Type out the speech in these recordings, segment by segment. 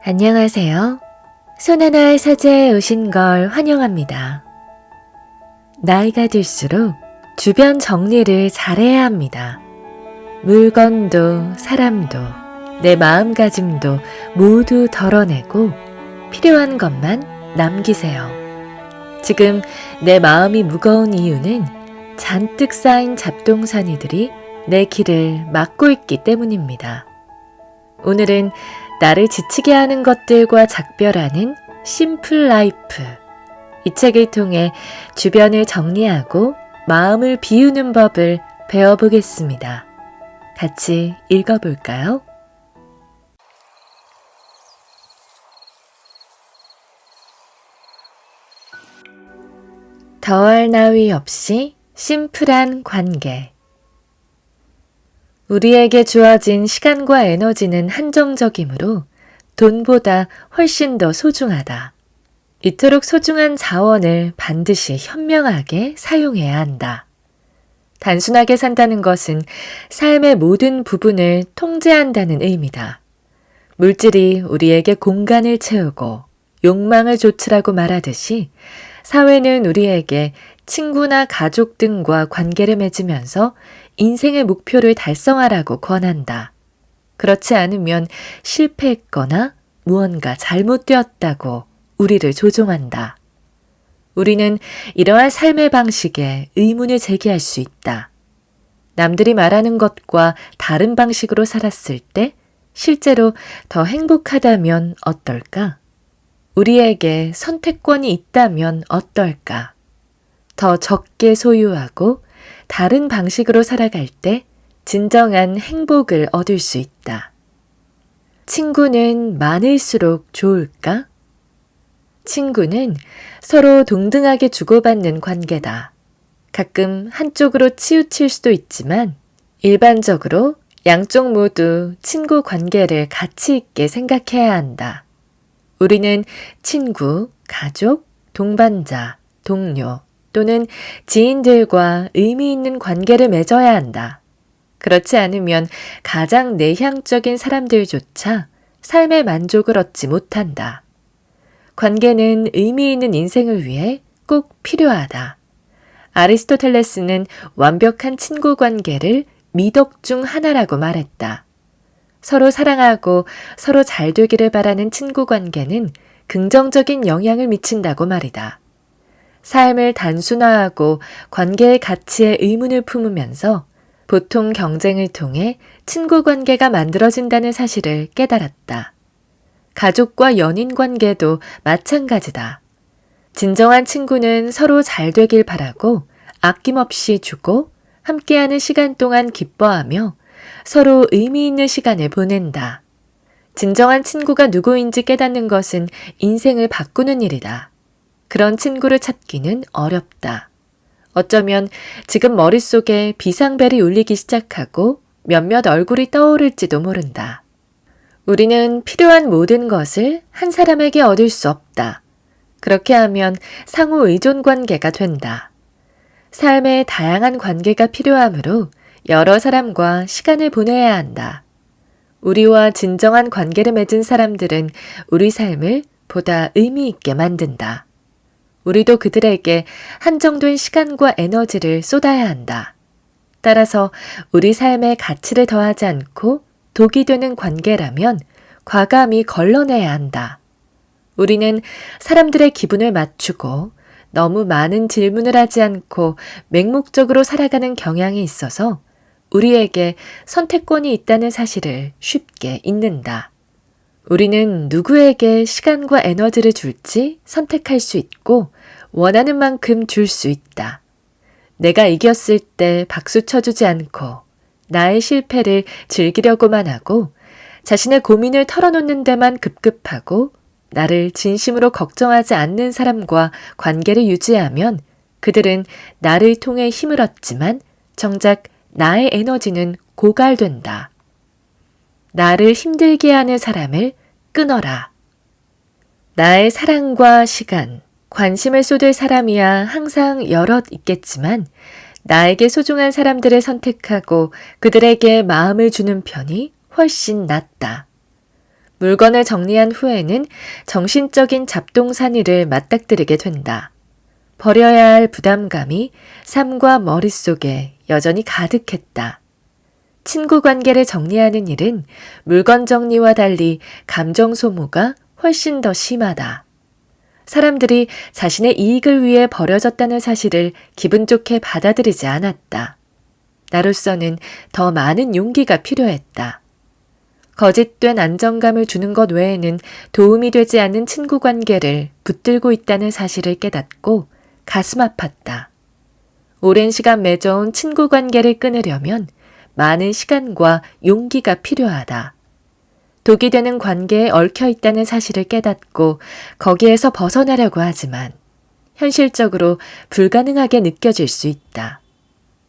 안녕하세요. 손하나의 서재에 오신 걸 환영합니다. 나이가 들수록 주변 정리를 잘해야 합니다. 물건도 사람도 내 마음가짐도 모두 덜어내고 필요한 것만 남기세요. 지금 내 마음이 무거운 이유는 잔뜩 쌓인 잡동사니들이 내 길을 막고 있기 때문입니다. 오늘은 나를 지치게 하는 것들과 작별하는 심플 라이프. 이 책을 통해 주변을 정리하고 마음을 비우는 법을 배워보겠습니다. 같이 읽어볼까요? 더할 나위 없이 심플한 관계. 우리에게 주어진 시간과 에너지는 한정적이므로 돈보다 훨씬 더 소중하다. 이토록 소중한 자원을 반드시 현명하게 사용해야 한다. 단순하게 산다는 것은 삶의 모든 부분을 통제한다는 의미다. 물질이 우리에게 공간을 채우고 욕망을 조출하고 말하듯이 사회는 우리에게 친구나 가족 등과 관계를 맺으면서 인생의 목표를 달성하라고 권한다. 그렇지 않으면 실패했거나 무언가 잘못되었다고 우리를 조종한다. 우리는 이러한 삶의 방식에 의문을 제기할 수 있다. 남들이 말하는 것과 다른 방식으로 살았을 때 실제로 더 행복하다면 어떨까? 우리에게 선택권이 있다면 어떨까? 더 적게 소유하고 다른 방식으로 살아갈 때 진정한 행복을 얻을 수 있다. 친구는 많을수록 좋을까? 친구는 서로 동등하게 주고받는 관계다. 가끔 한쪽으로 치우칠 수도 있지만 일반적으로 양쪽 모두 친구 관계를 가치 있게 생각해야 한다. 우리는 친구, 가족, 동반자, 동료 또는 지인들과 의미 있는 관계를 맺어야 한다. 그렇지 않으면 가장 내향적인 사람들조차 삶의 만족을 얻지 못한다. 관계는 의미 있는 인생을 위해 꼭 필요하다. 아리스토텔레스는 완벽한 친구 관계를 미덕 중 하나라고 말했다. 서로 사랑하고 서로 잘 되기를 바라는 친구 관계는 긍정적인 영향을 미친다고 말이다. 삶을 단순화하고 관계의 가치에 의문을 품으면서 보통 경쟁을 통해 친구 관계가 만들어진다는 사실을 깨달았다. 가족과 연인 관계도 마찬가지다. 진정한 친구는 서로 잘 되길 바라고 아낌없이 주고 함께하는 시간 동안 기뻐하며 서로 의미 있는 시간을 보낸다. 진정한 친구가 누구인지 깨닫는 것은 인생을 바꾸는 일이다. 그런 친구를 찾기는 어렵다. 어쩌면 지금 머릿속에 비상벨이 울리기 시작하고 몇몇 얼굴이 떠오를지도 모른다. 우리는 필요한 모든 것을 한 사람에게 얻을 수 없다. 그렇게 하면 상호 의존 관계가 된다. 삶에 다양한 관계가 필요하므로 여러 사람과 시간을 보내야 한다. 우리와 진정한 관계를 맺은 사람들은 우리 삶을 보다 의미 있게 만든다. 우리도 그들에게 한정된 시간과 에너지를 쏟아야 한다. 따라서 우리 삶에 가치를 더하지 않고 독이 되는 관계라면 과감히 걸러내야 한다. 우리는 사람들의 기분을 맞추고 너무 많은 질문을 하지 않고 맹목적으로 살아가는 경향이 있어서 우리에게 선택권이 있다는 사실을 쉽게 잊는다. 우리는 누구에게 시간과 에너지를 줄지 선택할 수 있고 원하는 만큼 줄 수 있다. 내가 이겼을 때 박수 쳐주지 않고 나의 실패를 즐기려고만 하고 자신의 고민을 털어놓는 데만 급급하고 나를 진심으로 걱정하지 않는 사람과 관계를 유지하면 그들은 나를 통해 힘을 얻지만 정작 나의 에너지는 고갈된다. 나를 힘들게 하는 사람을 끊어라. 나의 사랑과 시간, 관심을 쏟을 사람이야 항상 여럿 있겠지만 나에게 소중한 사람들을 선택하고 그들에게 마음을 주는 편이 훨씬 낫다. 물건을 정리한 후에는 정신적인 잡동사니를 맞닥뜨리게 된다. 버려야 할 부담감이 삶과 머릿속에 여전히 가득했다. 친구 관계를 정리하는 일은 물건 정리와 달리 감정 소모가 훨씬 더 심하다. 사람들이 자신의 이익을 위해 버려졌다는 사실을 기분 좋게 받아들이지 않았다. 나로서는 더 많은 용기가 필요했다. 거짓된 안정감을 주는 것 외에는 도움이 되지 않는 친구 관계를 붙들고 있다는 사실을 깨닫고 가슴 아팠다. 오랜 시간 맺어온 친구 관계를 끊으려면 많은 시간과 용기가 필요하다. 독이 되는 관계에 얽혀 있다는 사실을 깨닫고 거기에서 벗어나려고 하지만 현실적으로 불가능하게 느껴질 수 있다.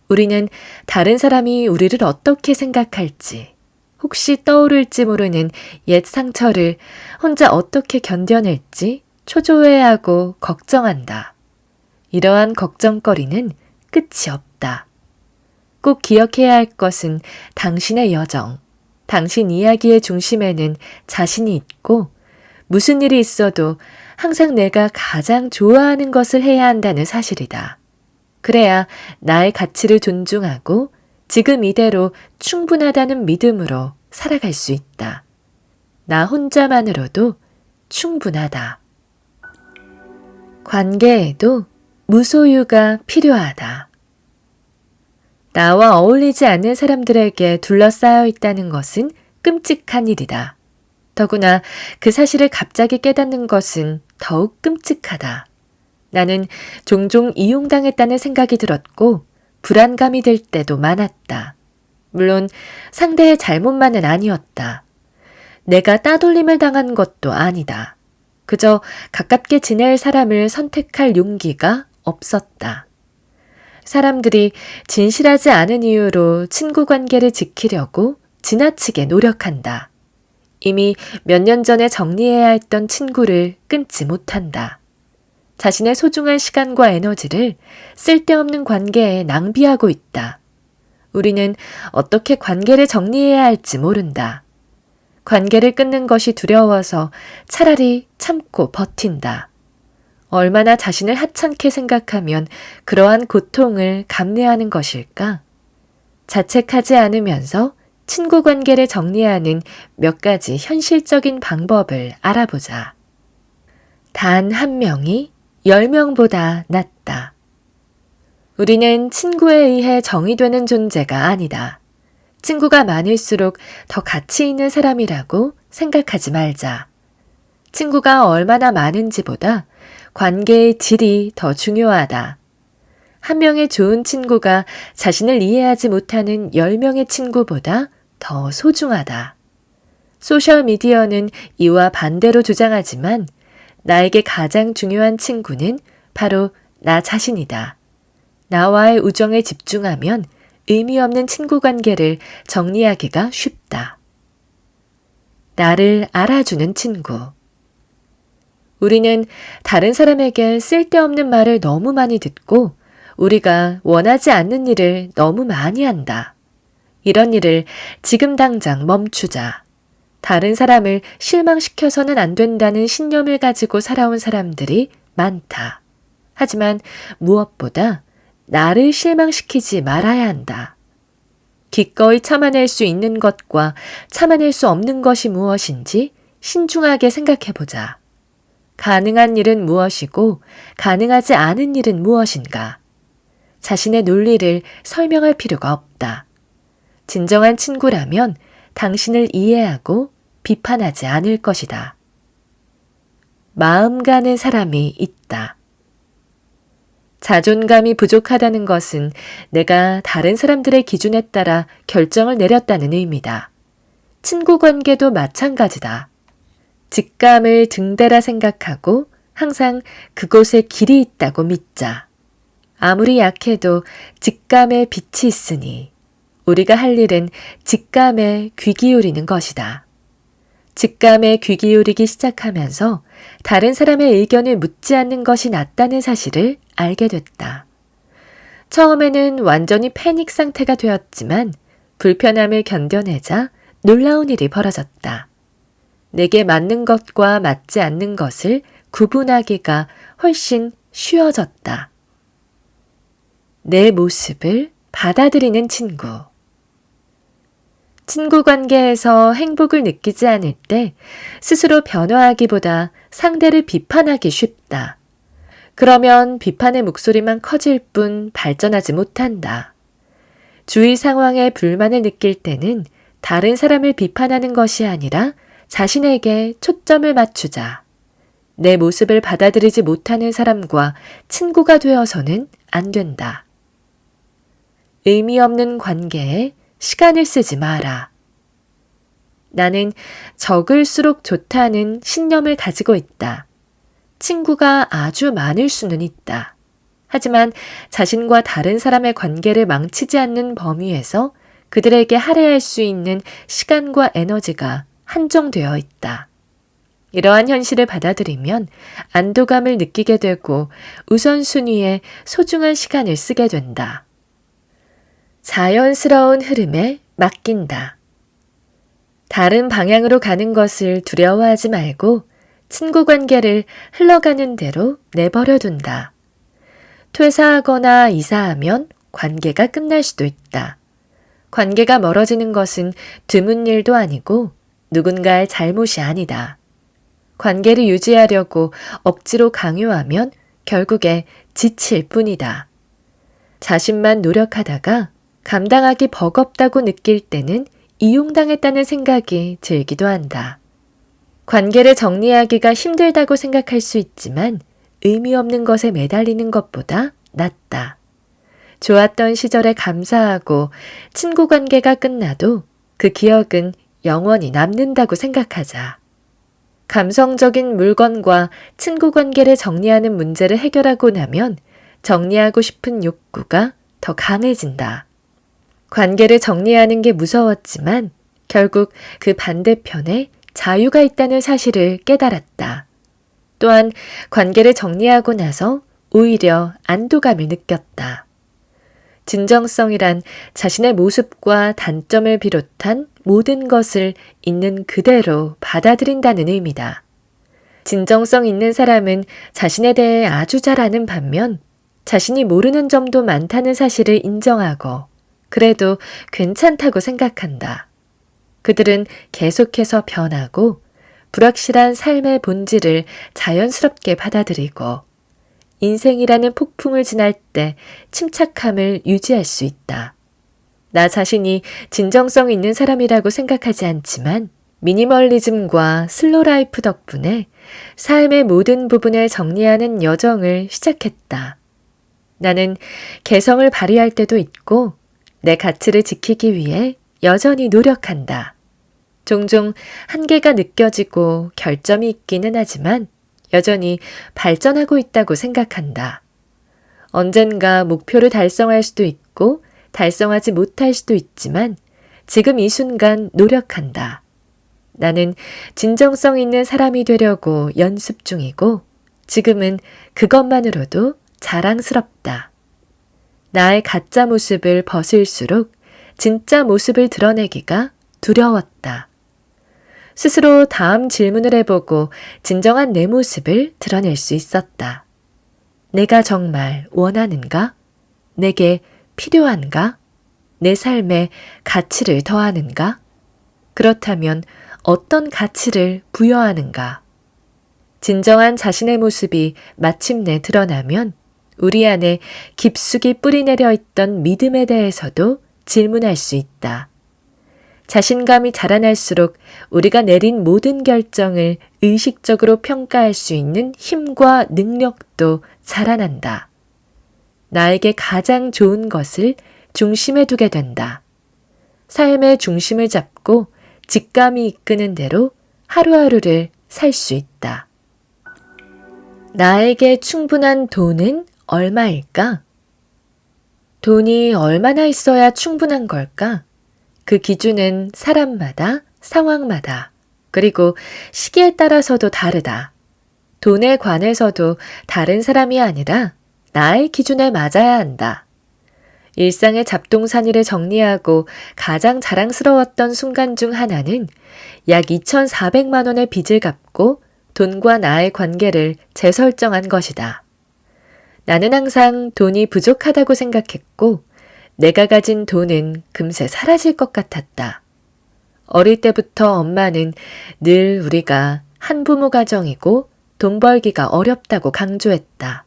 우리는 다른 사람이 우리를 어떻게 생각할지, 혹시 떠오를지 모르는 옛 상처를 혼자 어떻게 견뎌낼지 초조해하고 걱정한다. 이러한 걱정거리는 끝이 없다. 꼭 기억해야 할 것은 당신의 여정, 당신 이야기의 중심에는 자신이 있고 무슨 일이 있어도 항상 내가 가장 좋아하는 것을 해야 한다는 사실이다. 그래야 나의 가치를 존중하고 지금 이대로 충분하다는 믿음으로 살아갈 수 있다. 나 혼자만으로도 충분하다. 관계에도 무소유가 필요하다. 나와 어울리지 않는 사람들에게 둘러싸여 있다는 것은 끔찍한 일이다. 더구나 그 사실을 갑자기 깨닫는 것은 더욱 끔찍하다. 나는 종종 이용당했다는 생각이 들었고 불안감이 들 때도 많았다. 물론 상대의 잘못만은 아니었다. 내가 따돌림을 당한 것도 아니다. 그저 가깝게 지낼 사람을 선택할 용기가 없었다. 사람들이 진실하지 않은 이유로 친구 관계를 지키려고 지나치게 노력한다. 이미 몇 년 전에 정리해야 했던 친구를 끊지 못한다. 자신의 소중한 시간과 에너지를 쓸데없는 관계에 낭비하고 있다. 우리는 어떻게 관계를 정리해야 할지 모른다. 관계를 끊는 것이 두려워서 차라리 참고 버틴다. 얼마나 자신을 하찮게 생각하면 그러한 고통을 감내하는 것일까? 자책하지 않으면서 친구 관계를 정리하는 몇 가지 현실적인 방법을 알아보자. 단 한 명이 10명보다 낫다. 우리는 친구에 의해 정의되는 존재가 아니다. 친구가 많을수록 더 가치 있는 사람이라고 생각하지 말자. 친구가 얼마나 많은지보다 관계의 질이 더 중요하다. 한 명의 좋은 친구가 자신을 이해하지 못하는 10명의 친구보다 더 소중하다. 소셜미디어는 이와 반대로 주장하지만 나에게 가장 중요한 친구는 바로 나 자신이다. 나와의 우정에 집중하면 의미 없는 친구 관계를 정리하기가 쉽다. 나를 알아주는 친구. 우리는 다른 사람에게 쓸데없는 말을 너무 많이 듣고 우리가 원하지 않는 일을 너무 많이 한다. 이런 일을 지금 당장 멈추자. 다른 사람을 실망시켜서는 안 된다는 신념을 가지고 살아온 사람들이 많다. 하지만 무엇보다 나를 실망시키지 말아야 한다. 기꺼이 참아낼 수 있는 것과 참아낼 수 없는 것이 무엇인지 신중하게 생각해보자. 가능한 일은 무엇이고 가능하지 않은 일은 무엇인가? 자신의 논리를 설명할 필요가 없다. 진정한 친구라면 당신을 이해하고 비판하지 않을 것이다. 마음 가는 사람이 있다. 자존감이 부족하다는 것은 내가 다른 사람들의 기준에 따라 결정을 내렸다는 의미다. 친구 관계도 마찬가지다. 직감을 등대라 생각하고 항상 그곳에 길이 있다고 믿자. 아무리 약해도 직감에 빛이 있으니 우리가 할 일은 직감에 귀 기울이는 것이다. 직감에 귀 기울이기 시작하면서 다른 사람의 의견을 묻지 않는 것이 낫다는 사실을 알게 됐다. 처음에는 완전히 패닉 상태가 되었지만 불편함을 견뎌내자 놀라운 일이 벌어졌다. 내게 맞는 것과 맞지 않는 것을 구분하기가 훨씬 쉬워졌다. 내 모습을 받아들이는 친구. 친구 관계에서 행복을 느끼지 않을 때 스스로 변화하기보다 상대를 비판하기 쉽다. 그러면 비판의 목소리만 커질 뿐 발전하지 못한다. 주위 상황에 불만을 느낄 때는 다른 사람을 비판하는 것이 아니라 자신에게 초점을 맞추자. 내 모습을 받아들이지 못하는 사람과 친구가 되어서는 안 된다. 의미 없는 관계에 시간을 쓰지 마라. 나는 적을수록 좋다는 신념을 가지고 있다. 친구가 아주 많을 수는 있다. 하지만 자신과 다른 사람의 관계를 망치지 않는 범위에서 그들에게 할애할 수 있는 시간과 에너지가 한정되어 있다. 이러한 현실을 받아들이면 안도감을 느끼게 되고 우선순위에 소중한 시간을 쓰게 된다. 자연스러운 흐름에 맡긴다. 다른 방향으로 가는 것을 두려워하지 말고 친구 관계를 흘러가는 대로 내버려 둔다. 퇴사하거나 이사하면 관계가 끝날 수도 있다. 관계가 멀어지는 것은 드문 일도 아니고 누군가의 잘못이 아니다. 관계를 유지하려고 억지로 강요하면 결국에 지칠 뿐이다. 자신만 노력하다가 감당하기 버겁다고 느낄 때는 이용당했다는 생각이 들기도 한다. 관계를 정리하기가 힘들다고 생각할 수 있지만 의미 없는 것에 매달리는 것보다 낫다. 좋았던 시절에 감사하고 친구 관계가 끝나도 그 기억은 영원히 남는다고 생각하자. 감성적인 물건과 친구 관계를 정리하는 문제를 해결하고 나면 정리하고 싶은 욕구가 더 강해진다. 관계를 정리하는 게 무서웠지만 결국 그 반대편에 자유가 있다는 사실을 깨달았다. 또한 관계를 정리하고 나서 오히려 안도감을 느꼈다. 진정성이란 자신의 모습과 단점을 비롯한 모든 것을 있는 그대로 받아들인다는 의미다. 진정성 있는 사람은 자신에 대해 아주 잘 아는 반면 자신이 모르는 점도 많다는 사실을 인정하고 그래도 괜찮다고 생각한다. 그들은 계속해서 변하고 불확실한 삶의 본질을 자연스럽게 받아들이고 인생이라는 폭풍을 지날 때 침착함을 유지할 수 있다. 나 자신이 진정성 있는 사람이라고 생각하지 않지만 미니멀리즘과 슬로 라이프 덕분에 삶의 모든 부분을 정리하는 여정을 시작했다. 나는 개성을 발휘할 때도 있고 내 가치를 지키기 위해 여전히 노력한다. 종종 한계가 느껴지고 결점이 있기는 하지만 여전히 발전하고 있다고 생각한다. 언젠가 목표를 달성할 수도 있고 달성하지 못할 수도 있지만 지금 이 순간 노력한다. 나는 진정성 있는 사람이 되려고 연습 중이고 지금은 그것만으로도 자랑스럽다. 나의 가짜 모습을 벗을수록 진짜 모습을 드러내기가 두려웠다. 스스로 다음 질문을 해보고 진정한 내 모습을 드러낼 수 있었다. 내가 정말 원하는가? 내게 필요한가? 내 삶에 가치를 더하는가? 그렇다면 어떤 가치를 부여하는가? 진정한 자신의 모습이 마침내 드러나면 우리 안에 깊숙이 뿌리내려 있던 믿음에 대해서도 질문할 수 있다. 자신감이 자라날수록 우리가 내린 모든 결정을 의식적으로 평가할 수 있는 힘과 능력도 자라난다. 나에게 가장 좋은 것을 중심에 두게 된다. 삶의 중심을 잡고 직감이 이끄는 대로 하루하루를 살 수 있다. 나에게 충분한 돈은 얼마일까? 돈이 얼마나 있어야 충분한 걸까? 그 기준은 사람마다, 상황마다, 그리고 시기에 따라서도 다르다. 돈에 관해서도 다른 사람이 아니라 나의 기준에 맞아야 한다. 일상의 잡동사니를 정리하고 가장 자랑스러웠던 순간 중 하나는 약 2,400만 원의 빚을 갚고 돈과 나의 관계를 재설정한 것이다. 나는 항상 돈이 부족하다고 생각했고 내가 가진 돈은 금세 사라질 것 같았다. 어릴 때부터 엄마는 늘 우리가 한부모 가정이고 돈 벌기가 어렵다고 강조했다.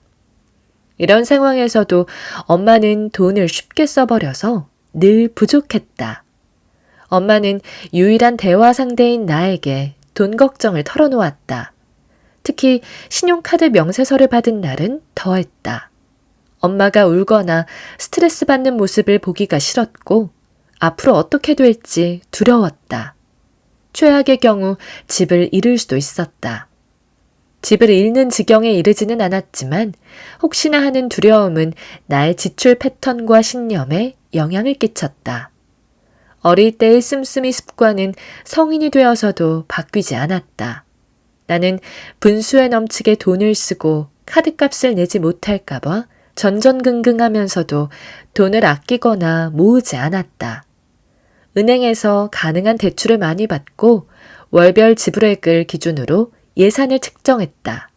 이런 상황에서도 엄마는 돈을 쉽게 써버려서 늘 부족했다. 엄마는 유일한 대화 상대인 나에게 돈 걱정을 털어놓았다. 특히 신용카드 명세서를 받은 날은 더했다. 엄마가 울거나 스트레스 받는 모습을 보기가 싫었고 앞으로 어떻게 될지 두려웠다. 최악의 경우 집을 잃을 수도 있었다. 집을 잃는 지경에 이르지는 않았지만 혹시나 하는 두려움은 나의 지출 패턴과 신념에 영향을 끼쳤다. 어릴 때의 씀씀이 습관은 성인이 되어서도 바뀌지 않았다. 나는 분수에 넘치게 돈을 쓰고 카드값을 내지 못할까봐 전전긍긍하면서도 돈을 아끼거나 모으지 않았다. 은행에서 가능한 대출을 많이 받고 월별 지불액을 기준으로 예산을 책정했다.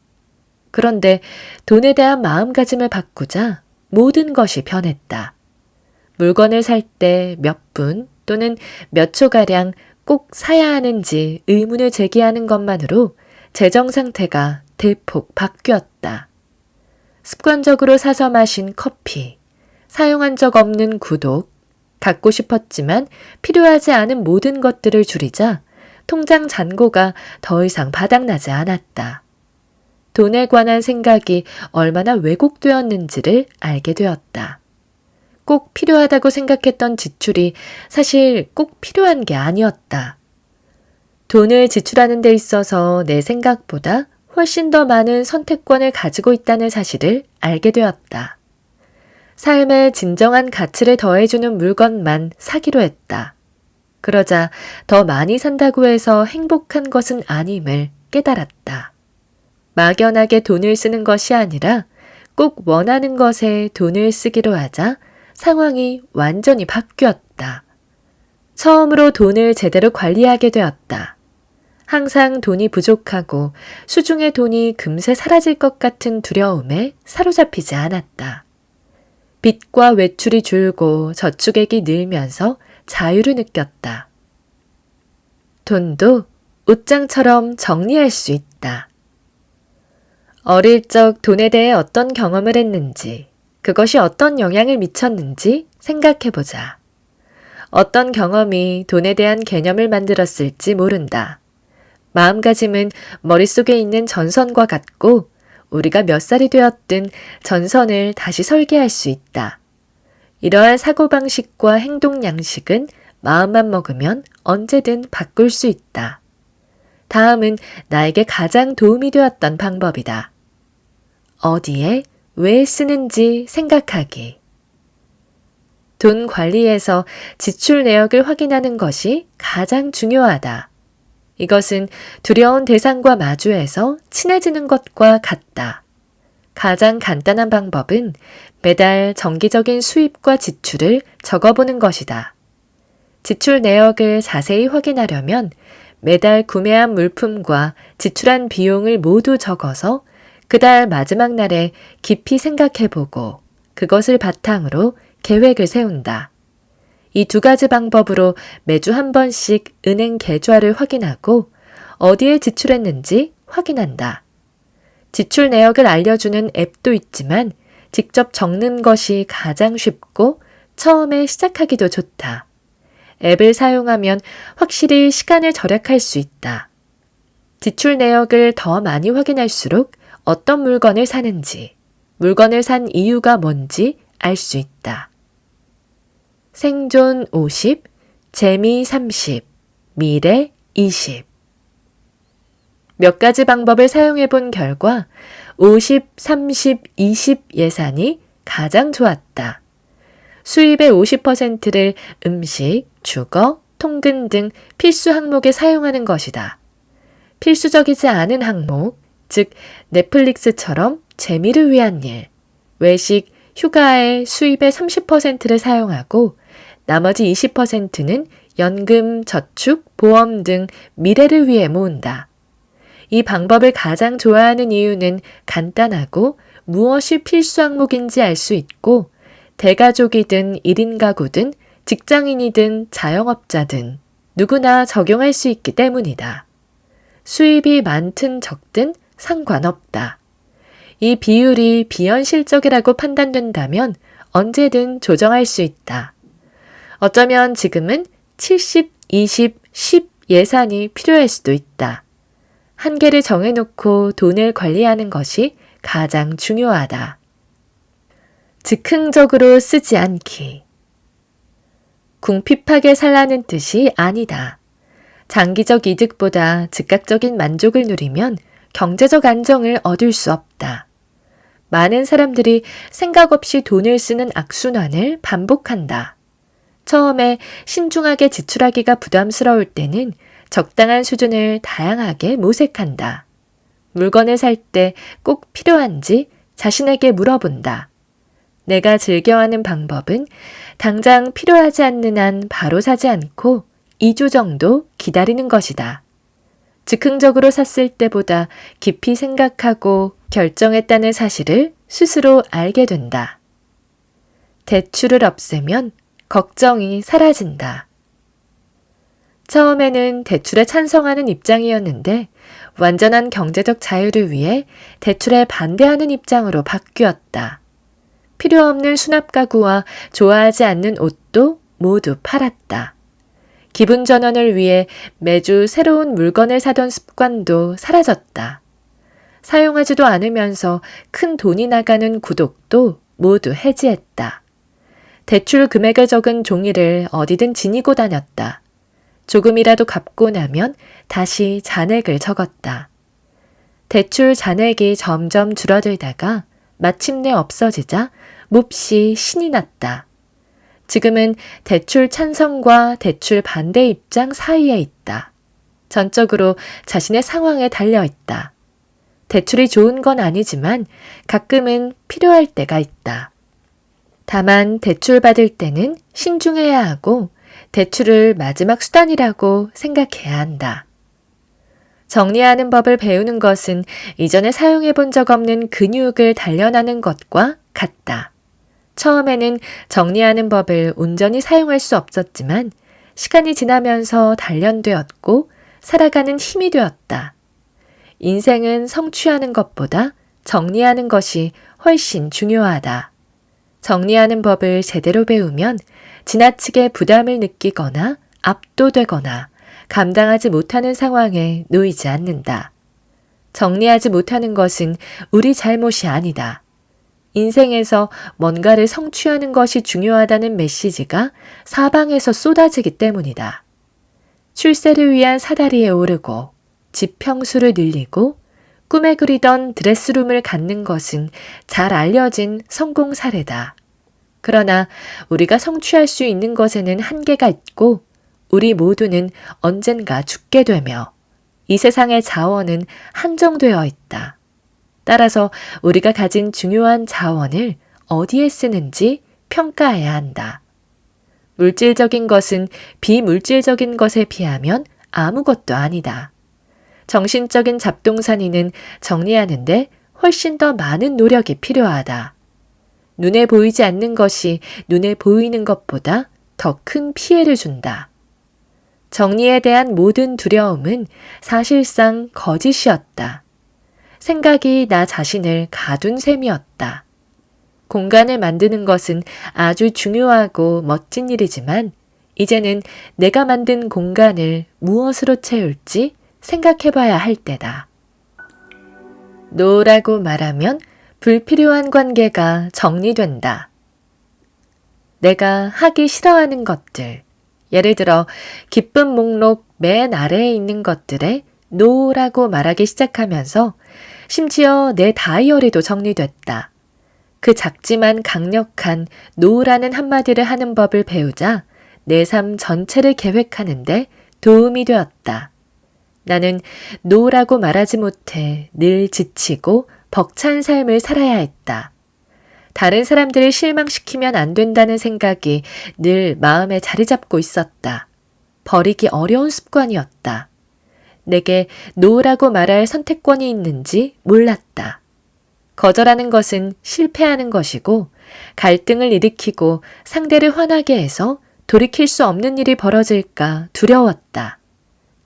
그런데 돈에 대한 마음가짐을 바꾸자 모든 것이 변했다. 물건을 살 때 몇 분 또는 몇 초가량 꼭 사야 하는지 의문을 제기하는 것만으로 재정 상태가 대폭 바뀌었다. 습관적으로 사서 마신 커피, 사용한 적 없는 구독, 갖고 싶었지만 필요하지 않은 모든 것들을 줄이자 통장 잔고가 더 이상 바닥나지 않았다. 돈에 관한 생각이 얼마나 왜곡되었는지를 알게 되었다. 꼭 필요하다고 생각했던 지출이 사실 꼭 필요한 게 아니었다. 돈을 지출하는 데 있어서 내 생각보다 훨씬 더 많은 선택권을 가지고 있다는 사실을 알게 되었다. 삶에 진정한 가치를 더해주는 물건만 사기로 했다. 그러자 더 많이 산다고 해서 행복한 것은 아님을 깨달았다. 막연하게 돈을 쓰는 것이 아니라 꼭 원하는 것에 돈을 쓰기로 하자 상황이 완전히 바뀌었다. 처음으로 돈을 제대로 관리하게 되었다. 항상 돈이 부족하고 수중의 돈이 금세 사라질 것 같은 두려움에 사로잡히지 않았다. 빚과 외출이 줄고 저축액이 늘면서 자유를 느꼈다. 돈도 옷장처럼 정리할 수 있다. 어릴 적 돈에 대해 어떤 경험을 했는지, 그것이 어떤 영향을 미쳤는지 생각해보자. 어떤 경험이 돈에 대한 개념을 만들었을지 모른다. 마음가짐은 머릿속에 있는 전선과 같고 우리가 몇 살이 되었든 전선을 다시 설계할 수 있다. 이러한 사고방식과 행동 양식은 마음만 먹으면 언제든 바꿀 수 있다. 다음은 나에게 가장 도움이 되었던 방법이다. 어디에 왜 쓰는지 생각하기. 돈 관리에서 지출 내역을 확인하는 것이 가장 중요하다. 이것은 두려운 대상과 마주해서 친해지는 것과 같다. 가장 간단한 방법은 매달 정기적인 수입과 지출을 적어보는 것이다. 지출 내역을 자세히 확인하려면 매달 구매한 물품과 지출한 비용을 모두 적어서 그달 마지막 날에 깊이 생각해보고 그것을 바탕으로 계획을 세운다. 이 두 가지 방법으로 매주 한 번씩 은행 계좌를 확인하고 어디에 지출했는지 확인한다. 지출 내역을 알려주는 앱도 있지만 직접 적는 것이 가장 쉽고 처음에 시작하기도 좋다. 앱을 사용하면 확실히 시간을 절약할 수 있다. 지출 내역을 더 많이 확인할수록 어떤 물건을 사는지, 물건을 산 이유가 뭔지 알 수 있다. 생존 50, 재미 30, 미래 20. 몇 가지 방법을 사용해 본 결과 50, 30, 20 예산이 가장 좋았다. 수입의 50%를 음식, 주거, 통근 등 필수 항목에 사용하는 것이다. 필수적이지 않은 항목, 즉 넷플릭스처럼 재미를 위한 일, 외식, 휴가에 수입의 30%를 사용하고 나머지 20%는 연금, 저축, 보험 등 미래를 위해 모은다. 이 방법을 가장 좋아하는 이유는 간단하고 무엇이 필수 항목인지 알 수 있고 대가족이든 1인 가구든 직장인이든 자영업자든 누구나 적용할 수 있기 때문이다. 수입이 많든 적든 상관없다. 이 비율이 비현실적이라고 판단된다면 언제든 조정할 수 있다. 어쩌면 지금은 70, 20, 10 예산이 필요할 수도 있다. 한계를 정해놓고 돈을 관리하는 것이 가장 중요하다. 즉흥적으로 쓰지 않기. 궁핍하게 살라는 뜻이 아니다. 장기적 이득보다 즉각적인 만족을 누리면 경제적 안정을 얻을 수 없다. 많은 사람들이 생각 없이 돈을 쓰는 악순환을 반복한다. 처음에 신중하게 지출하기가 부담스러울 때는 적당한 수준을 다양하게 모색한다. 물건을 살 때 꼭 필요한지 자신에게 물어본다. 내가 즐겨하는 방법은 당장 필요하지 않는 한 바로 사지 않고 2주 정도 기다리는 것이다. 즉흥적으로 샀을 때보다 깊이 생각하고 결정했다는 사실을 스스로 알게 된다. 대출을 없애면 걱정이 사라진다. 처음에는 대출에 찬성하는 입장이었는데 완전한 경제적 자유를 위해 대출에 반대하는 입장으로 바뀌었다. 필요 없는 수납 가구와 좋아하지 않는 옷도 모두 팔았다. 기분 전환을 위해 매주 새로운 물건을 사던 습관도 사라졌다. 사용하지도 않으면서 큰 돈이 나가는 구독도 모두 해지했다. 대출 금액을 적은 종이를 어디든 지니고 다녔다. 조금이라도 갚고 나면 다시 잔액을 적었다. 대출 잔액이 점점 줄어들다가 마침내 없어지자 몹시 신이 났다. 지금은 대출 찬성과 대출 반대 입장 사이에 있다. 전적으로 자신의 상황에 달려있다. 대출이 좋은 건 아니지만 가끔은 필요할 때가 있다. 다만 대출 받을 때는 신중해야 하고 대출을 마지막 수단이라고 생각해야 한다. 정리하는 법을 배우는 것은 이전에 사용해 본 적 없는 근육을 단련하는 것과 같다. 처음에는 정리하는 법을 온전히 사용할 수 없었지만 시간이 지나면서 단련되었고 살아가는 힘이 되었다. 인생은 성취하는 것보다 정리하는 것이 훨씬 중요하다. 정리하는 법을 제대로 배우면 지나치게 부담을 느끼거나 압도되거나 감당하지 못하는 상황에 놓이지 않는다. 정리하지 못하는 것은 우리 잘못이 아니다. 인생에서 뭔가를 성취하는 것이 중요하다는 메시지가 사방에서 쏟아지기 때문이다. 출세를 위한 사다리에 오르고 지평수를 늘리고 꿈에 그리던 드레스룸을 갖는 것은 잘 알려진 성공 사례다. 그러나 우리가 성취할 수 있는 것에는 한계가 있고 우리 모두는 언젠가 죽게 되며 이 세상의 자원은 한정되어 있다. 따라서 우리가 가진 중요한 자원을 어디에 쓰는지 평가해야 한다. 물질적인 것은 비물질적인 것에 비하면 아무것도 아니다. 정신적인 잡동사니는 정리하는데 훨씬 더 많은 노력이 필요하다. 눈에 보이지 않는 것이 눈에 보이는 것보다 더 큰 피해를 준다. 정리에 대한 모든 두려움은 사실상 거짓이었다. 생각이 나 자신을 가둔 셈이었다. 공간을 만드는 것은 아주 중요하고 멋진 일이지만 이제는 내가 만든 공간을 무엇으로 채울지 생각해봐야 할 때다. 노라고 말하면 불필요한 관계가 정리된다. 내가 하기 싫어하는 것들, 예를 들어 기쁨 목록 맨 아래에 있는 것들에 노라고 말하기 시작하면서 심지어 내 다이어리도 정리됐다. 그 작지만 강력한 노라는 한마디를 하는 법을 배우자 내 삶 전체를 계획하는데 도움이 되었다. 나는 노라고 말하지 못해 늘 지치고 벅찬 삶을 살아야 했다. 다른 사람들을 실망시키면 안 된다는 생각이 늘 마음에 자리 잡고 있었다. 버리기 어려운 습관이었다. 내게 노라고 말할 선택권이 있는지 몰랐다. 거절하는 것은 실패하는 것이고 갈등을 일으키고 상대를 화나게 해서 돌이킬 수 없는 일이 벌어질까 두려웠다.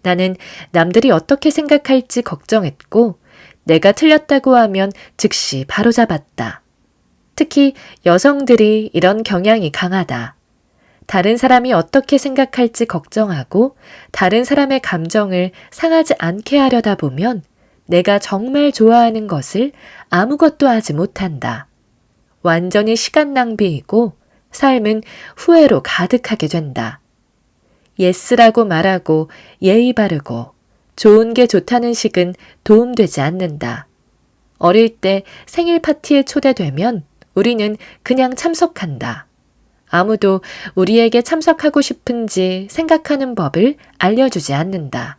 나는 남들이 어떻게 생각할지 걱정했고 내가 틀렸다고 하면 즉시 바로잡았다. 특히 여성들이 이런 경향이 강하다. 다른 사람이 어떻게 생각할지 걱정하고 다른 사람의 감정을 상하지 않게 하려다 보면 내가 정말 좋아하는 것을 아무것도 하지 못한다. 완전히 시간 낭비이고 삶은 후회로 가득하게 된다. 예스라고 말하고 예의 바르고 좋은 게 좋다는 식은 도움되지 않는다. 어릴 때 생일 파티에 초대되면 우리는 그냥 참석한다. 아무도 우리에게 참석하고 싶은지 생각하는 법을 알려주지 않는다.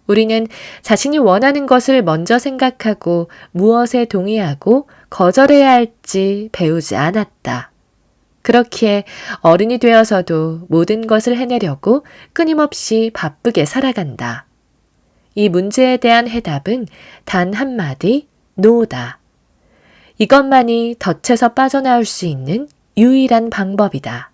우리는 자신이 원하는 것을 먼저 생각하고 무엇에 동의하고 거절해야 할지 배우지 않았다. 그렇기에 어른이 되어서도 모든 것을 해내려고 끊임없이 바쁘게 살아간다. 이 문제에 대한 해답은 단 한마디, 노다. 이것만이 덫에서 빠져나올 수 있는 유일한 방법이다.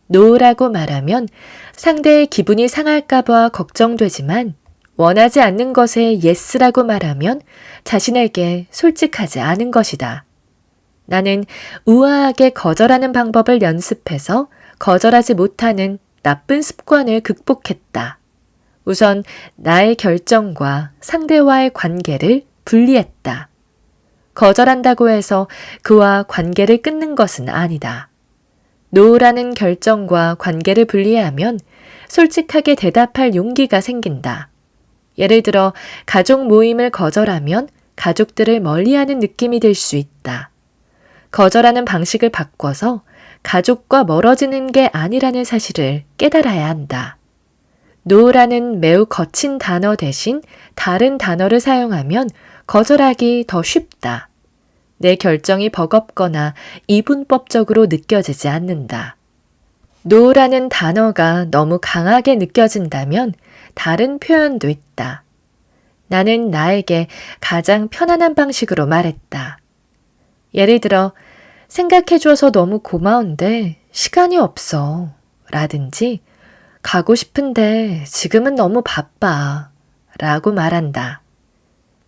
노라고 말하면 상대의 기분이 상할까봐 걱정되지만 원하지 않는 것에 예스라고 말하면 자신에게 솔직하지 않은 것이다. 나는 우아하게 거절하는 방법을 연습해서 거절하지 못하는 나쁜 습관을 극복했다. 우선 나의 결정과 상대와의 관계를 분리했다. 거절한다고 해서 그와 관계를 끊는 것은 아니다. 노라는 결정과 관계를 분리하면 솔직하게 대답할 용기가 생긴다. 예를 들어 가족 모임을 거절하면 가족들을 멀리하는 느낌이 들 수 있다. 거절하는 방식을 바꿔서 가족과 멀어지는 게 아니라는 사실을 깨달아야 한다. 노라는 매우 거친 단어 대신 다른 단어를 사용하면 거절하기 더 쉽다. 내 결정이 버겁거나 이분법적으로 느껴지지 않는다. 노라는 단어가 너무 강하게 느껴진다면 다른 표현도 있다. 나는 나에게 가장 편안한 방식으로 말했다. 예를 들어, 생각해줘서 너무 고마운데 시간이 없어. 라든지, 가고 싶은데 지금은 너무 바빠. 라고 말한다.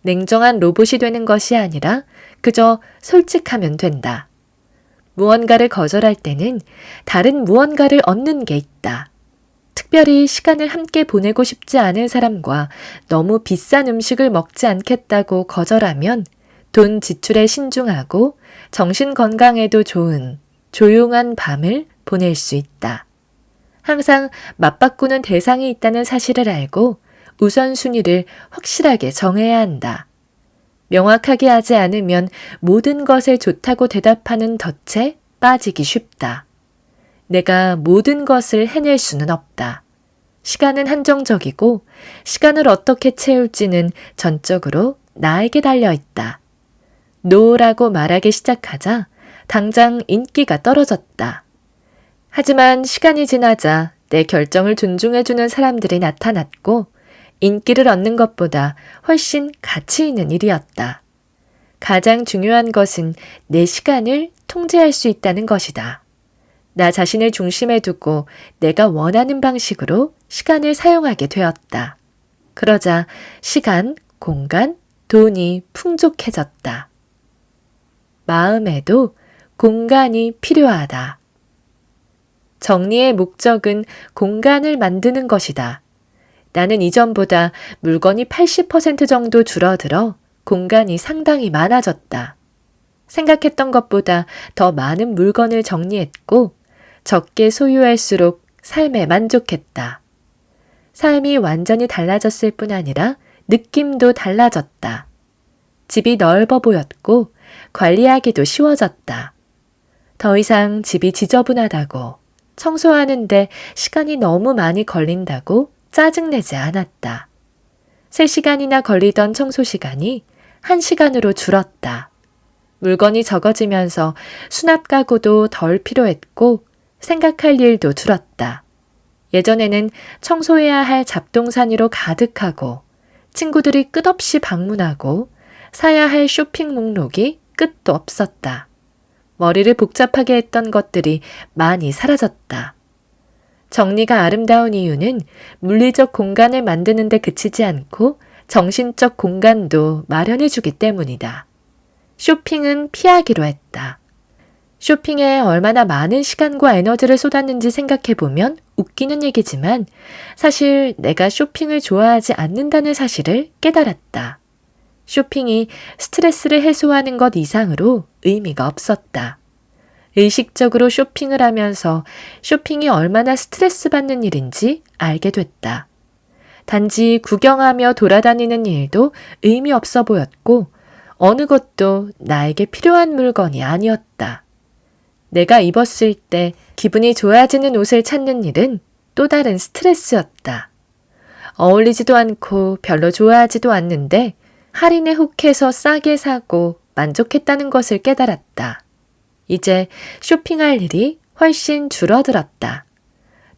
냉정한 로봇이 되는 것이 아니라 그저 솔직하면 된다. 무언가를 거절할 때는 다른 무언가를 얻는 게 있다. 특별히 시간을 함께 보내고 싶지 않은 사람과 너무 비싼 음식을 먹지 않겠다고 거절하면 돈 지출에 신중하고 정신 건강에도 좋은 조용한 밤을 보낼 수 있다. 항상 맞바꾸는 대상이 있다는 사실을 알고 우선순위를 확실하게 정해야 한다. 명확하게 하지 않으면 모든 것에 좋다고 대답하는 덫에 빠지기 쉽다. 내가 모든 것을 해낼 수는 없다. 시간은 한정적이고 시간을 어떻게 채울지는 전적으로 나에게 달려 있다. 노라고 말하기 시작하자 당장 인기가 떨어졌다. 하지만 시간이 지나자 내 결정을 존중해주는 사람들이 나타났고 인기를 얻는 것보다 훨씬 가치 있는 일이었다. 가장 중요한 것은 내 시간을 통제할 수 있다는 것이다. 나 자신을 중심에 두고 내가 원하는 방식으로 시간을 사용하게 되었다. 그러자 시간, 공간, 돈이 풍족해졌다. 마음에도 공간이 필요하다. 정리의 목적은 공간을 만드는 것이다. 나는 이전보다 물건이 80% 정도 줄어들어 공간이 상당히 많아졌다. 생각했던 것보다 더 많은 물건을 정리했고 적게 소유할수록 삶에 만족했다. 삶이 완전히 달라졌을 뿐 아니라 느낌도 달라졌다. 집이 넓어 보였고 관리하기도 쉬워졌다. 더 이상 집이 지저분하다고 청소하는데 시간이 너무 많이 걸린다고 짜증내지 않았다. 3시간이나 걸리던 청소 시간이 1시간으로 줄었다. 물건이 적어지면서 수납 가구도 덜 필요했고 생각할 일도 줄었다. 예전에는 청소해야 할 잡동사니로 가득하고 친구들이 끝없이 방문하고 사야 할 쇼핑 목록이 끝도 없었다. 머리를 복잡하게 했던 것들이 많이 사라졌다. 정리가 아름다운 이유는 물리적 공간을 만드는 데 그치지 않고 정신적 공간도 마련해주기 때문이다. 쇼핑은 피하기로 했다. 쇼핑에 얼마나 많은 시간과 에너지를 쏟았는지 생각해보면 웃기는 얘기지만 사실 내가 쇼핑을 좋아하지 않는다는 사실을 깨달았다. 쇼핑이 스트레스를 해소하는 것 이상으로 의미가 없었다. 의식적으로 쇼핑을 하면서 쇼핑이 얼마나 스트레스 받는 일인지 알게 됐다. 단지 구경하며 돌아다니는 일도 의미 없어 보였고 어느 것도 나에게 필요한 물건이 아니었다. 내가 입었을 때 기분이 좋아지는 옷을 찾는 일은 또 다른 스트레스였다. 어울리지도 않고 별로 좋아하지도 않는데 할인에 혹해서 싸게 사고 만족했다는 것을 깨달았다. 이제 쇼핑할 일이 훨씬 줄어들었다.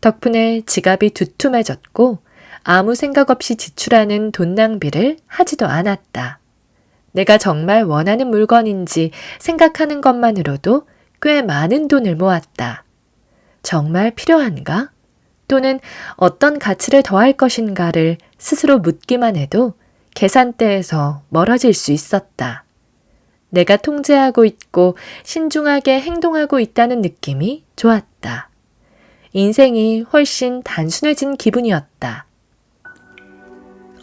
덕분에 지갑이 두툼해졌고 아무 생각 없이 지출하는 돈 낭비를 하지도 않았다. 내가 정말 원하는 물건인지 생각하는 것만으로도 꽤 많은 돈을 모았다. 정말 필요한가? 또는 어떤 가치를 더할 것인가를 스스로 묻기만 해도 계산대에서 멀어질 수 있었다. 내가 통제하고 있고 신중하게 행동하고 있다는 느낌이 좋았다. 인생이 훨씬 단순해진 기분이었다.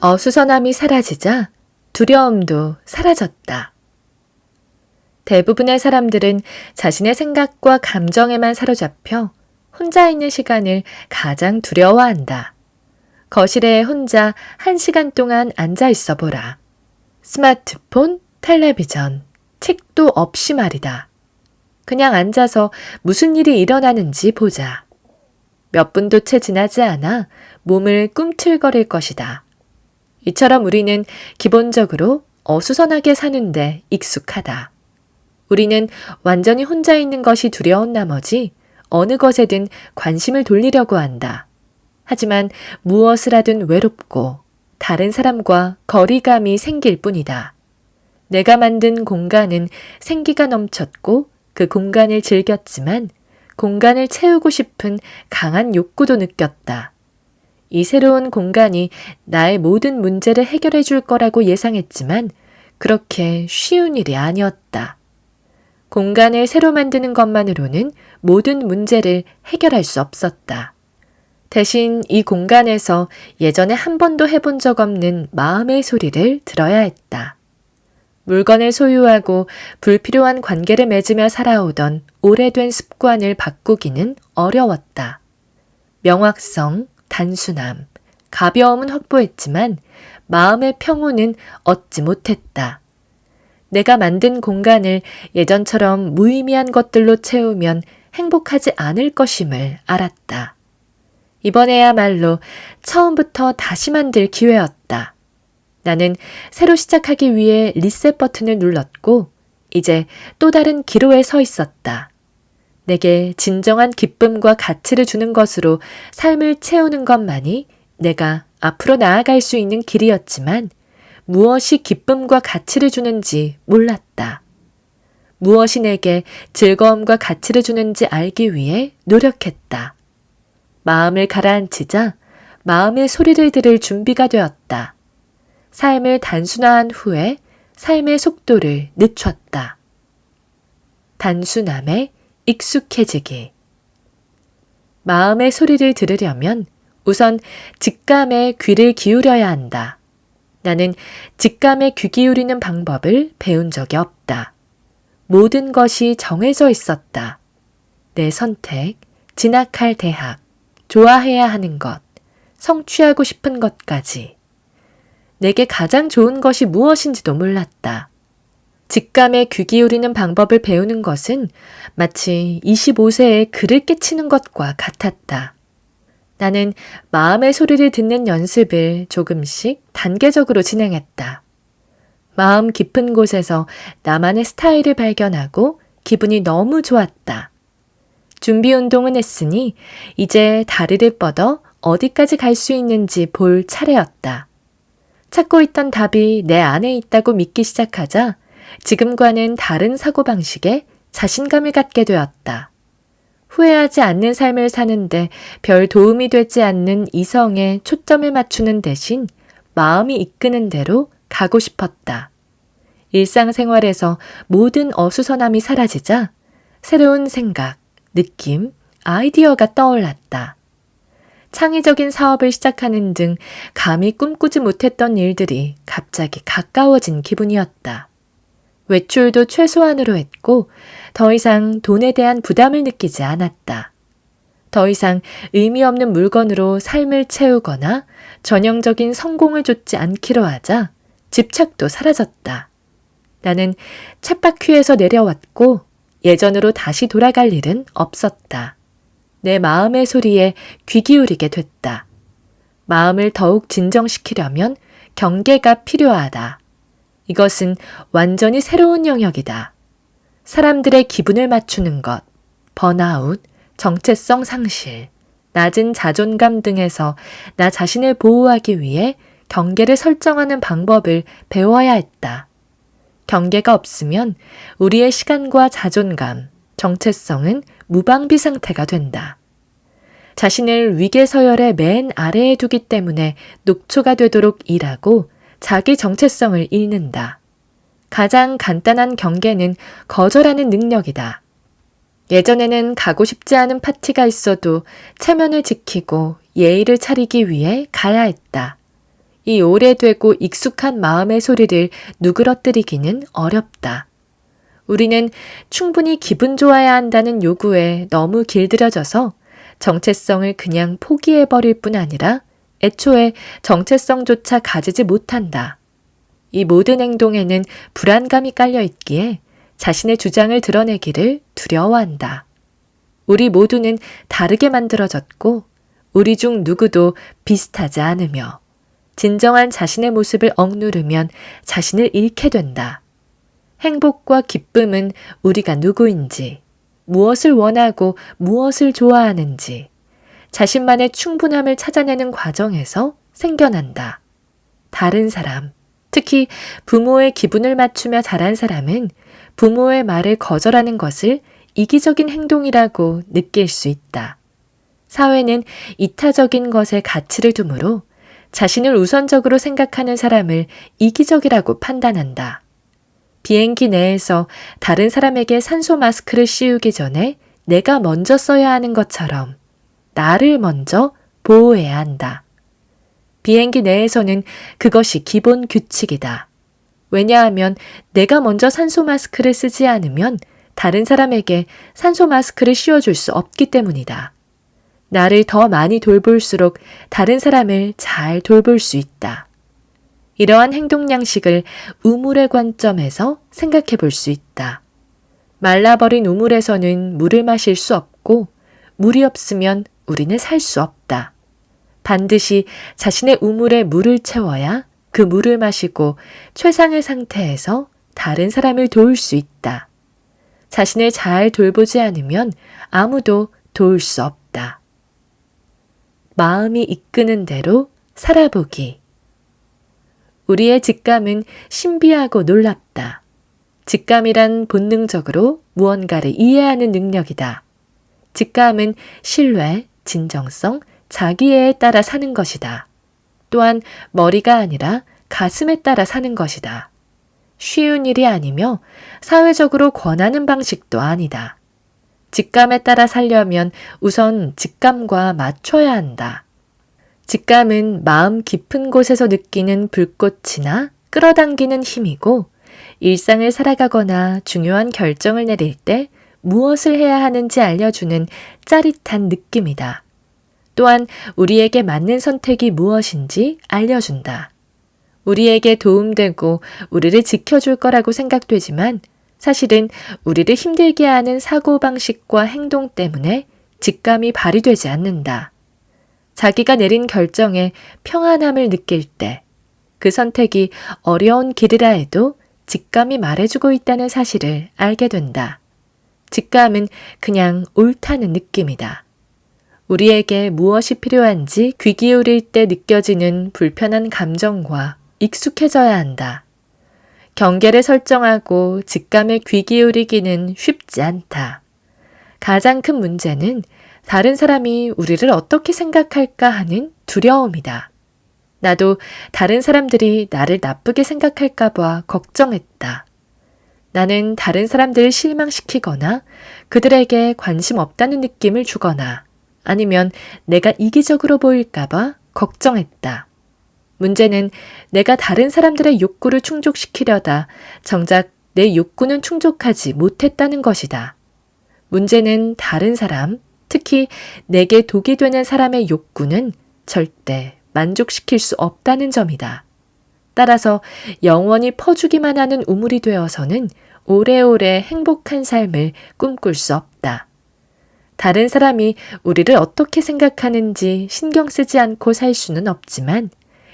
어수선함이 사라지자 두려움도 사라졌다. 대부분의 사람들은 자신의 생각과 감정에만 사로잡혀 혼자 있는 시간을 가장 두려워한다. 거실에 혼자 1시간 동안 앉아 있어 보라. 스마트폰, 텔레비전, 책도 없이 말이다. 그냥 앉아서 무슨 일이 일어나는지 보자. 몇 분도 채 지나지 않아 몸을 꿈틀거릴 것이다. 이처럼 우리는 기본적으로 어수선하게 사는데 익숙하다. 우리는 완전히 혼자 있는 것이 두려운 나머지 어느 것에든 관심을 돌리려고 한다. 하지만 무엇을 하든 외롭고 다른 사람과 거리감이 생길 뿐이다. 내가 만든 공간은 생기가 넘쳤고 그 공간을 즐겼지만 공간을 채우고 싶은 강한 욕구도 느꼈다. 이 새로운 공간이 나의 모든 문제를 해결해 줄 거라고 예상했지만 그렇게 쉬운 일이 아니었다. 공간을 새로 만드는 것만으로는 모든 문제를 해결할 수 없었다. 대신 이 공간에서 예전에 한 번도 해본 적 없는 마음의 소리를 들어야 했다. 물건을 소유하고 불필요한 관계를 맺으며 살아오던 오래된 습관을 바꾸기는 어려웠다. 명확성, 단순함, 가벼움은 확보했지만 마음의 평온은 얻지 못했다. 내가 만든 공간을 예전처럼 무의미한 것들로 채우면 행복하지 않을 것임을 알았다. 이번에야말로 처음부터 다시 만들 기회였다. 나는 새로 시작하기 위해 리셋 버튼을 눌렀고 이제 또 다른 기로에 서 있었다. 내게 진정한 기쁨과 가치를 주는 것으로 삶을 채우는 것만이 내가 앞으로 나아갈 수 있는 길이었지만 무엇이 기쁨과 가치를 주는지 몰랐다. 무엇이 내게 즐거움과 가치를 주는지 알기 위해 노력했다. 마음을 가라앉히자 마음의 소리를 들을 준비가 되었다. 삶을 단순화한 후에 삶의 속도를 늦췄다. 단순함에 익숙해지기. 마음의 소리를 들으려면 우선 직감에 귀를 기울여야 한다. 나는 직감에 귀 기울이는 방법을 배운 적이 없다. 모든 것이 정해져 있었다. 내 선택, 진학할 대학, 좋아해야 하는 것, 성취하고 싶은 것까지. 내게 가장 좋은 것이 무엇인지도 몰랐다. 직감에 귀 기울이는 방법을 배우는 것은 마치 25세에 글을 깨치는 것과 같았다. 나는 마음의 소리를 듣는 연습을 조금씩 단계적으로 진행했다. 마음 깊은 곳에서 나만의 스타일을 발견하고 기분이 너무 좋았다. 준비 운동은 했으니 이제 다리를 뻗어 어디까지 갈 수 있는지 볼 차례였다. 찾고 있던 답이 내 안에 있다고 믿기 시작하자 지금과는 다른 사고방식에 자신감을 갖게 되었다. 후회하지 않는 삶을 사는데 별 도움이 되지 않는 이성에 초점을 맞추는 대신 마음이 이끄는 대로 가고 싶었다. 일상생활에서 모든 어수선함이 사라지자 새로운 생각, 느낌, 아이디어가 떠올랐다. 창의적인 사업을 시작하는 등 감히 꿈꾸지 못했던 일들이 갑자기 가까워진 기분이었다. 외출도 최소한으로 했고 더 이상 돈에 대한 부담을 느끼지 않았다. 더 이상 의미 없는 물건으로 삶을 채우거나 전형적인 성공을 좇지 않기로 하자 집착도 사라졌다. 나는 쳇바퀴에서 내려왔고 예전으로 다시 돌아갈 일은 없었다. 내 마음의 소리에 귀 기울이게 됐다. 마음을 더욱 진정시키려면 경계가 필요하다. 이것은 완전히 새로운 영역이다. 사람들의 기분을 맞추는 것, 번아웃, 정체성 상실, 낮은 자존감 등에서 나 자신을 보호하기 위해 경계를 설정하는 방법을 배워야 했다. 경계가 없으면 우리의 시간과 자존감, 정체성은 무방비 상태가 된다. 자신을 위계 서열의 맨 아래에 두기 때문에 녹초가 되도록 일하고 자기 정체성을 잃는다. 가장 간단한 경계는 거절하는 능력이다. 예전에는 가고 싶지 않은 파티가 있어도 체면을 지키고 예의를 차리기 위해 가야 했다. 이 오래되고 익숙한 마음의 소리를 누그러뜨리기는 어렵다. 우리는 충분히 기분 좋아야 한다는 요구에 너무 길들여져서 정체성을 그냥 포기해버릴 뿐 아니라 애초에 정체성조차 가지지 못한다. 이 모든 행동에는 불안감이 깔려 있기에 자신의 주장을 드러내기를 두려워한다. 우리 모두는 다르게 만들어졌고 우리 중 누구도 비슷하지 않으며 진정한 자신의 모습을 억누르면 자신을 잃게 된다. 행복과 기쁨은 우리가 누구인지, 무엇을 원하고 무엇을 좋아하는지, 자신만의 충분함을 찾아내는 과정에서 생겨난다. 다른 사람, 특히 부모의 기분을 맞추며 자란 사람은 부모의 말을 거절하는 것을 이기적인 행동이라고 느낄 수 있다. 사회는 이타적인 것에 가치를 두므로 자신을 우선적으로 생각하는 사람을 이기적이라고 판단한다. 비행기 내에서 다른 사람에게 산소 마스크를 씌우기 전에 내가 먼저 써야 하는 것처럼 나를 먼저 보호해야 한다. 비행기 내에서는 그것이 기본 규칙이다. 왜냐하면 내가 먼저 산소 마스크를 쓰지 않으면 다른 사람에게 산소 마스크를 씌워줄 수 없기 때문이다. 나를 더 많이 돌볼수록 다른 사람을 잘 돌볼 수 있다. 이러한 행동 양식을 우물의 관점에서 생각해 볼 수 있다. 말라버린 우물에서는 물을 마실 수 없고 물이 없으면 우리는 살 수 없다. 반드시 자신의 우물에 물을 채워야 그 물을 마시고 최상의 상태에서 다른 사람을 도울 수 있다. 자신을 잘 돌보지 않으면 아무도 도울 수 없다. 마음이 이끄는 대로 살아보기. 우리의 직감은 신비하고 놀랍다. 직감이란 본능적으로 무언가를 이해하는 능력이다. 직감은 신뢰, 진정성, 자기애에 따라 사는 것이다. 또한 머리가 아니라 가슴에 따라 사는 것이다. 쉬운 일이 아니며 사회적으로 권하는 방식도 아니다. 직감에 따라 살려면 우선 직감과 맞춰야 한다. 직감은 마음 깊은 곳에서 느끼는 불꽃이나 끌어당기는 힘이고 일상을 살아가거나 중요한 결정을 내릴 때 무엇을 해야 하는지 알려주는 짜릿한 느낌이다. 또한 우리에게 맞는 선택이 무엇인지 알려준다. 우리에게 도움되고 우리를 지켜줄 거라고 생각되지만 사실은 우리를 힘들게 하는 사고방식과 행동 때문에 직감이 발휘되지 않는다. 자기가 내린 결정에 평안함을 느낄 때, 그 선택이 어려운 길이라 해도 직감이 말해주고 있다는 사실을 알게 된다. 직감은 그냥 옳다는 느낌이다. 우리에게 무엇이 필요한지 귀 기울일 때 느껴지는 불편한 감정과 익숙해져야 한다. 경계를 설정하고 직감에 귀 기울이기는 쉽지 않다. 가장 큰 문제는 다른 사람이 우리를 어떻게 생각할까 하는 두려움이다. 나도 다른 사람들이 나를 나쁘게 생각할까봐 걱정했다. 나는 다른 사람들을 실망시키거나 그들에게 관심 없다는 느낌을 주거나 아니면 내가 이기적으로 보일까봐 걱정했다. 문제는 내가 다른 사람들의 욕구를 충족시키려다 정작 내 욕구는 충족하지 못했다는 것이다. 문제는 다른 사람, 특히 내게 독이 되는 사람의 욕구는 절대 만족시킬 수 없다는 점이다. 따라서 영원히 퍼주기만 하는 우물이 되어서는 오래오래 행복한 삶을 꿈꿀 수 없다. 다른 사람이 우리를 어떻게 생각하는지 신경 쓰지 않고 살 수는 없지만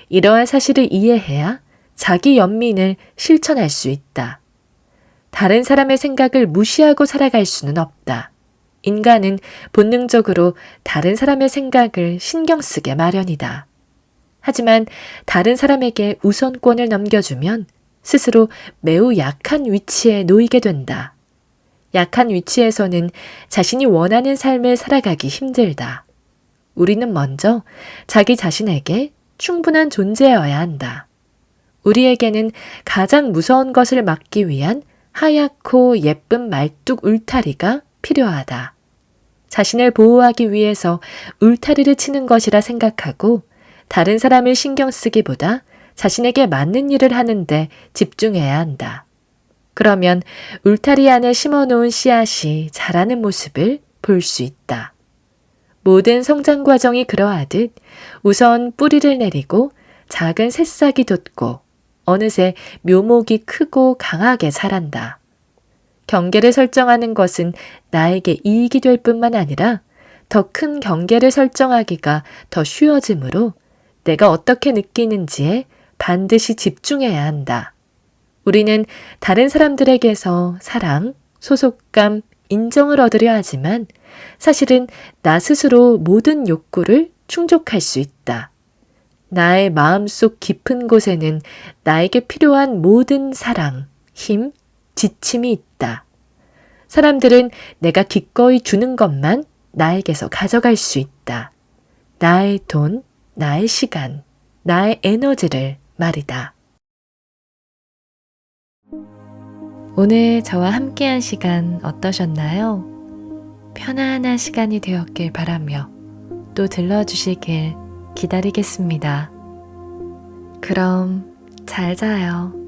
이러한 사실을 이해해야 자기 연민을 실천할 수 있다. 다른 사람의 생각을 무시하고 살아갈 수는 없다. 인간은 본능적으로 다른 사람의 생각을 신경 쓰게 마련이다. 하지만 다른 사람에게 우선권을 넘겨주면 스스로 매우 약한 위치에 놓이게 된다. 약한 위치에서는 자신이 원하는 삶을 살아가기 힘들다. 우리는 먼저 자기 자신에게 충분한 존재여야 한다. 우리에게는 가장 무서운 것을 막기 위한 하얗고 예쁜 말뚝 울타리가 필요하다. 자신을 보호하기 위해서 울타리를 치는 것이라 생각하고 다른 사람을 신경 쓰기보다 자신에게 맞는 일을 하는데 집중해야 한다. 그러면 울타리 안에 심어놓은 씨앗이 자라는 모습을 볼 수 있다. 모든 성장 과정이 그러하듯 우선 뿌리를 내리고 작은 새싹이 돋고 어느새 묘목이 크고 강하게 자란다. 경계를 설정하는 것은 나에게 이익이 될 뿐만 아니라 더 큰 경계를 설정하기가 더 쉬워지므로 내가 어떻게 느끼는지에 반드시 집중해야 한다. 우리는 다른 사람들에게서 사랑, 소속감, 인정을 얻으려 하지만 사실은 나 스스로 모든 욕구를 충족할 수 있다. 나의 마음속 깊은 곳에는 나에게 필요한 모든 사랑, 힘, 지침이 있다. 사람들은 내가 기꺼이 주는 것만 나에게서 가져갈 수 있다. 나의 돈, 나의 시간, 나의 에너지를 말이다. 오늘 저와 함께한 시간 어떠셨나요? 편안한 시간이 되었길 바라며 또 들러주시길 기다리겠습니다. 그럼 잘 자요.